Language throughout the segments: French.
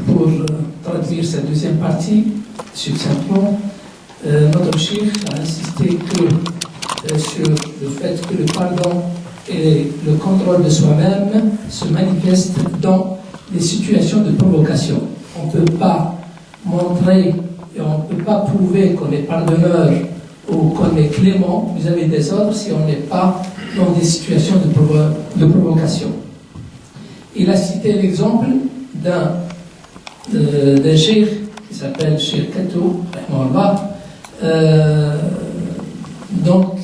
pour traduire cette deuxième partie, succinctement, notre cheikh a insisté sur le fait que le pardon et le contrôle de soi-même se manifestent dans les situations de provocation. On ne peut pas montrer et on ne peut pas prouver qu'on est pardonneur ou qu'on est clément vis-à-vis des autres si on n'est pas dans des situations de provocation. Il a cité l'exemple d'un cheikh qui s'appelle Cheikh Kato, donc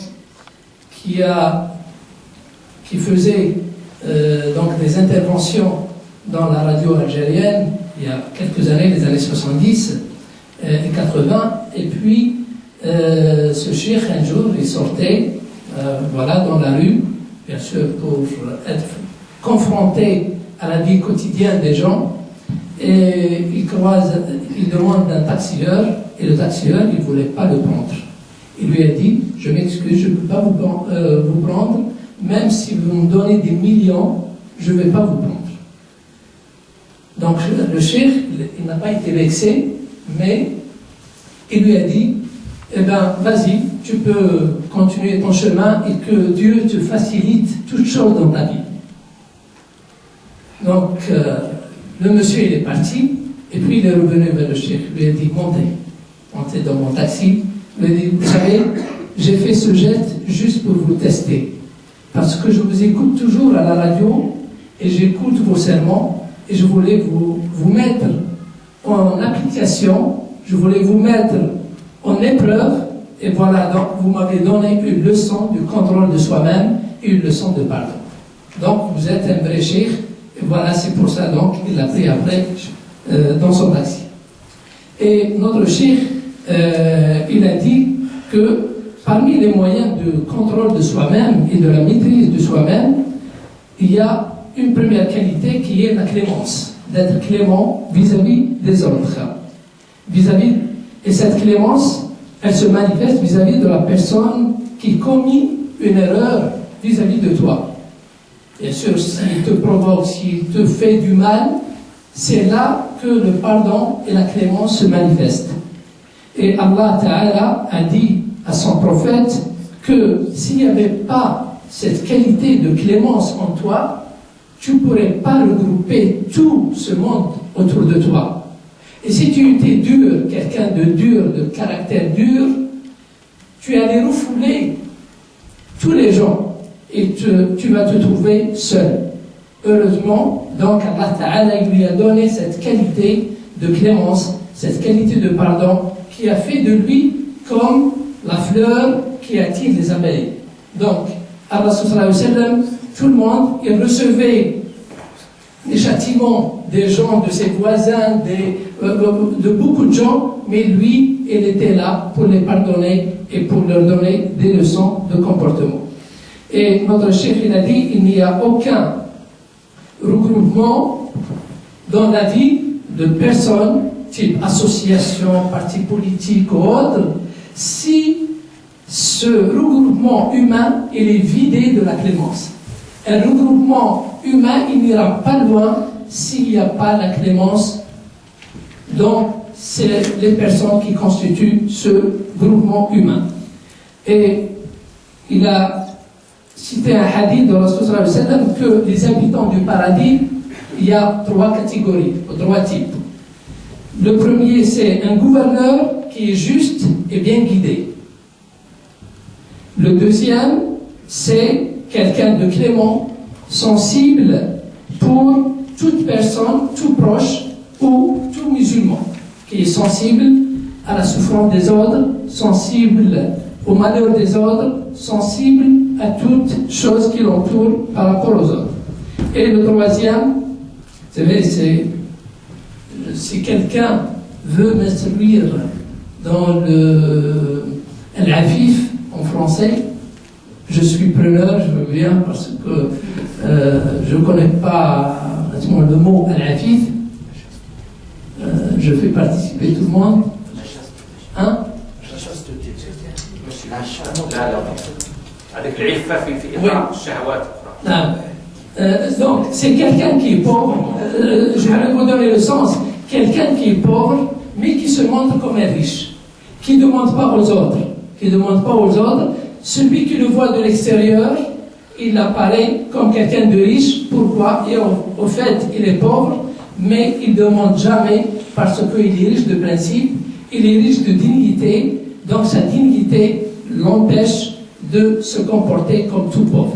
qui faisait donc des interventions dans la radio algérienne il y a quelques années, les années 70 et 80, et puis ce cheikh un jour il sortait dans la rue, bien sûr pour être confronté à la vie quotidienne des gens, et il demande un taxieur, et le taxieur il ne voulait pas le prendre. Il lui a dit: je m'excuse, je ne peux pas vous prendre, même si vous me donnez des millions, je ne vais pas vous prendre. Donc le cheikh, il n'a pas été vexé, mais il lui a dit: eh bien, vas-y, tu peux continuer ton chemin et que Dieu te facilite toutes choses dans ta vie. Donc, le monsieur, il est parti, et puis il est revenu vers le cheikh. Il lui a dit: montez dans mon taxi. Il lui a dit: vous savez, j'ai fait ce geste juste pour vous tester, parce que je vous écoute toujours à la radio, et j'écoute vos sermons, et je voulais vous mettre en application, je voulais vous mettre en épreuve, et voilà, donc vous m'avez donné une leçon du contrôle de soi-même et une leçon de pardon. Donc vous êtes un vrai cheikh, et voilà, c'est pour ça donc il l'a pris après dans son taxi. Et notre cheikh, il a dit que parmi les moyens de contrôle de soi-même et de la maîtrise de soi-même, il y a une première qualité qui est la clémence, d'être clément vis-à-vis des autres. Et cette clémence, elle se manifeste vis-à-vis de la personne qui commet une erreur vis-à-vis de toi. Bien sûr, s'il te provoque, s'il te fait du mal, c'est là que le pardon et la clémence se manifestent. Et Allah Ta'ala a dit à son prophète que s'il n'y avait pas cette qualité de clémence en toi, tu ne pourrais pas regrouper tout ce monde autour de toi. Et si tu étais dur, quelqu'un de dur, de caractère dur, tu allais refouler tous les gens et tu vas te trouver seul. Heureusement, donc Allah Ta'ala lui a donné cette qualité de clémence, cette qualité de pardon qui a fait de lui comme la fleur qui attire les abeilles. Donc, Allah sallallahu alayhi wa sallam, tout le monde, il recevait les châtiments des gens, de ses voisins, de beaucoup de gens, mais lui, il était là pour les pardonner et pour leur donner des leçons de comportement. Et notre chef, il a dit: il n'y a aucun regroupement dans la vie de personnes, type association, parti politique ou autre, si ce regroupement humain il est vidé de la clémence. Un regroupement humain, il n'ira pas loin s'il n'y a pas la clémence. Donc, c'est les personnes qui constituent ce groupement humain. Et il a cité un hadith de Rasul sallallahu alayhi wa sallam que les habitants du paradis, il y a 3 catégories, 3 types. Le premier, c'est un gouverneur qui est juste et bien guidé. Le deuxième, c'est quelqu'un de clément, sensible pour toute personne, tout proche ou tout musulman, qui est sensible à la souffrance des autres, sensible au malheur des autres, sensible à toute chose qui l'entoure par rapport aux autres. Et le troisième, vous savez, c'est si quelqu'un veut m'instruire dans l'afif en français, je suis preneur, je veux bien, parce que je ne connais pas le mot al-afif. Je fais participer tout le monde. Hein? La chasteté. Avec l'iffa fi shahwat. Donc, c'est quelqu'un qui est pauvre, je vais vous donner le sens, quelqu'un qui est pauvre, mais qui se montre comme un riche, qui ne demande pas aux autres, celui qui le voit de l'extérieur, il apparaît comme quelqu'un de riche. Pourquoi? Et au fait, il est pauvre, mais il ne demande jamais, parce qu'il est riche de principe, il est riche de dignité, donc sa dignité l'empêche de se comporter comme tout pauvre.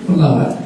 Wallahu a'lam.